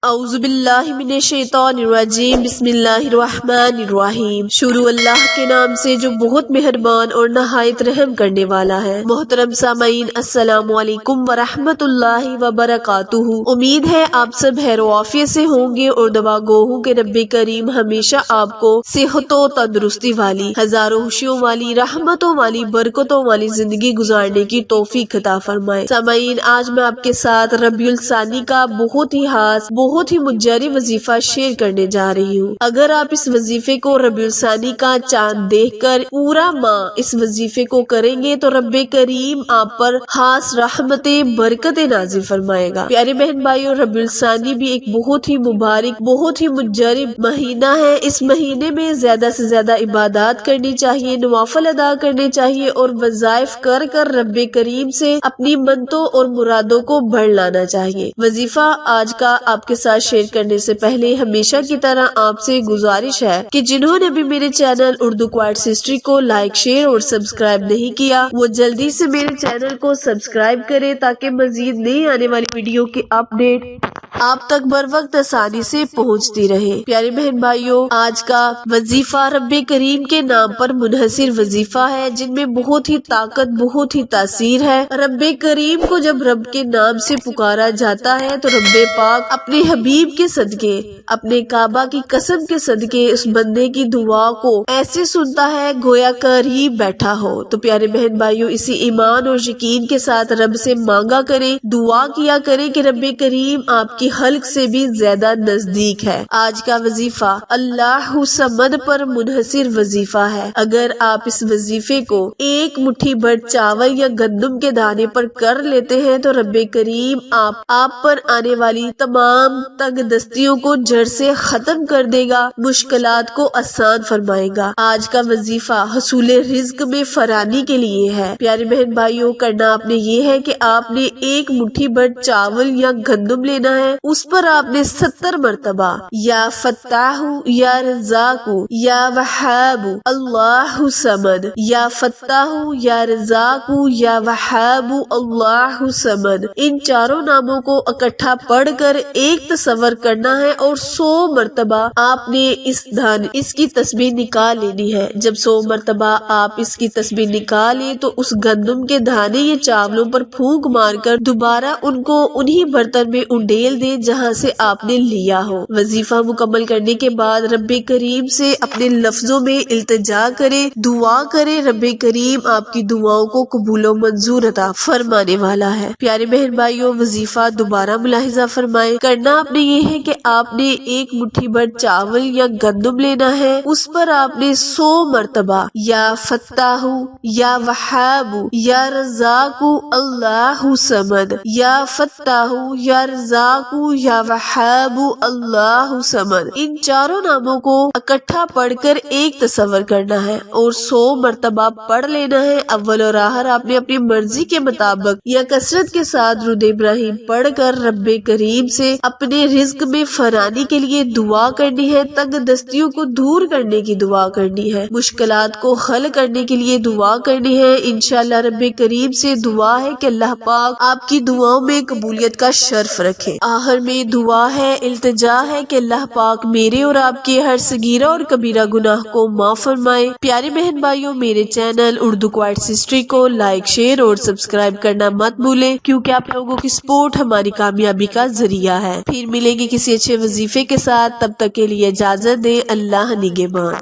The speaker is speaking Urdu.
اعوذ باللہ من الشیطان الرجیم، بسم اللہ الرحمن الرحیم۔ شروع اللہ کے نام سے جو بہت مہربان اور نہایت رحم کرنے والا ہے۔ محترم سامعین، السلام علیکم ورحمۃ اللہ وبرکاتہ۔ امید ہے آپ سب خیر و عافیت سے ہوں گے اور دعا گو ہوں کہ رب کریم ہمیشہ آپ کو صحت و تندرستی والی، ہزاروں خوشیوں والی، رحمتوں والی، برکتوں والی زندگی گزارنے کی توفیق عطا فرمائے۔ سامعین، آج میں آپ کے ساتھ ربیع الثانی کا بہت ہی خاص، بہت ہی مجری وظیفہ شیئر کرنے جا رہی ہوں۔ اگر آپ اس وظیفے کو ربیع الثانی کا چاند دیکھ کر پورا ماہ اس وظیفے کو کریں گے تو رب کریم آپ پر خاص رحمتیں، برکتیں نازل فرمائے گا۔ پیارے بہن بھائیوں، ربیع الثانی بھی ایک بہت ہی مبارک، بہت ہی مجری مہینہ ہے۔ اس مہینے میں زیادہ سے زیادہ عبادات کرنی چاہیے، نوافل ادا کرنے چاہیے اور وظائف کر کر رب کریم سے اپنی منتوں اور مرادوں کو بڑھ لانا چاہیے۔ وظیفہ آج کا آپ کے ساتھ شیئر کرنے سے پہلے ہمیشہ کی طرح آپ سے گزارش ہے کہ جنہوں نے بھی میرے چینل اردو کوائٹس ہسٹری کو لائک، شیئر اور سبسکرائب نہیں کیا، وہ جلدی سے میرے چینل کو سبسکرائب کرے تاکہ مزید نئی آنے والی ویڈیو کی اپڈیٹ آپ تک بر وقت آسانی سے پہنچتی رہے۔ پیارے بہن بھائیوں، آج کا وظیفہ رب کریم کے نام پر منحصر وظیفہ ہے، جن میں بہت ہی طاقت، بہت ہی تاثیر ہے۔ رب کریم کو جب رب کے نام سے پکارا جاتا ہے تو رب پاک اپنے حبیب کے صدقے، اپنے کعبہ کی قسم کے صدقے اس بندے کی دعا کو ایسے سنتا ہے گویا قریب بیٹھا ہو۔ تو پیارے بہن بھائیوں، اسی ایمان اور یقین کے ساتھ رب سے مانگا کریں، دعا کیا کریں کہ رب کریم آپ کی خلق سے بھی زیادہ نزدیک ہے۔ آج کا وظیفہ اللہ صمد پر منحصر وظیفہ ہے۔ اگر آپ اس وظیفے کو ایک مٹھی بھر چاول یا گندم کے دانے پر کر لیتے ہیں تو رب کریم آپ پر آنے والی تمام تنگ دستیوں کو جڑ سے ختم کر دے گا، مشکلات کو آسان فرمائے گا۔ آج کا وظیفہ حصول رزق میں فراانی کے لیے ہے۔ پیارے بہن بھائیوں، کرنا آپ نے یہ ہے کہ آپ نے ایک مٹھی بھر چاول یا گندم لینا ہے، اس پر آپ نے 70 مرتبہ یا فتاح، یا رزاق، یا وہاب، اللہ صمد، یا فتاح، یا رزاق، یا وہاب، اللہ صمد، ان چاروں ناموں کو اکٹھا پڑھ کر ایک تصور کرنا ہے اور 100 مرتبہ آپ نے اس کی تسبیح نکال لینی ہے۔ جب 100 مرتبہ آپ اس کی تسبیح نکالیں تو اس گندم کے دانے یا چاولوں پر پھونک مار کر دوبارہ ان کو انہی برتن میں انڈیل دیں جہاں سے آپ نے لیا ہو۔ وظیفہ مکمل کرنے کے بعد رب کریم سے اپنے لفظوں میں التجا کرے، دعا کرے۔ رب کریم آپ کی دعاؤں کو قبول و منظور عطا فرمانے والا ہے۔ پیارے بہن بھائیوں، وظیفہ دوبارہ ملاحظہ فرمائے، کرنا آپ نے یہ ہے کہ آپ نے ایک مٹھی بھر چاول یا گندم لینا ہے، اس پر آپ نے 100 مرتبہ یا فتاح، یا وہاب، یا رزاق، اللہ صمد، یا فتاح، یا رزاق، یا وہاب، اللہ صمد، ان چاروں ناموں کو اکٹھا پڑھ کر ایک تصور کرنا ہے اور 100 مرتبہ پڑھ لینا ہے۔ اول اور آخر آپ نے اپنی مرضی کے مطابق یا کثرت کے ساتھ درود ابراہیم پڑھ کر رب کریم سے اپنے رزق میں فراانی کے لیے دعا کرنی ہے، تنگ دستیوں کو دور کرنے کی دعا کرنی ہے، مشکلات کو حل کرنے کے لیے دعا کرنی ہے۔ انشاءاللہ رب کریم سے دعا ہے کہ اللہ پاک آپ کی دعاؤں میں قبولیت کا شرف رکھے۔ آخر میں دعا ہے، التجا ہے کہ اللہ پاک میرے اور آپ کے ہر صغیرہ اور کبیرہ گناہ کو معاف فرمائے۔ پیارے بہن بھائیوں، میرے چینل اردو کوائٹس ہسٹری کو لائک، شیئر اور سبسکرائب کرنا مت بھولیں، کیونکہ آپ لوگوں کی سپورٹ ہماری کامیابی کا ذریعہ ہے۔ پھر ملیں گے کسی اچھے وظیفے کے ساتھ، تب تک کے لیے اجازت دیں۔ اللہ نگہبان۔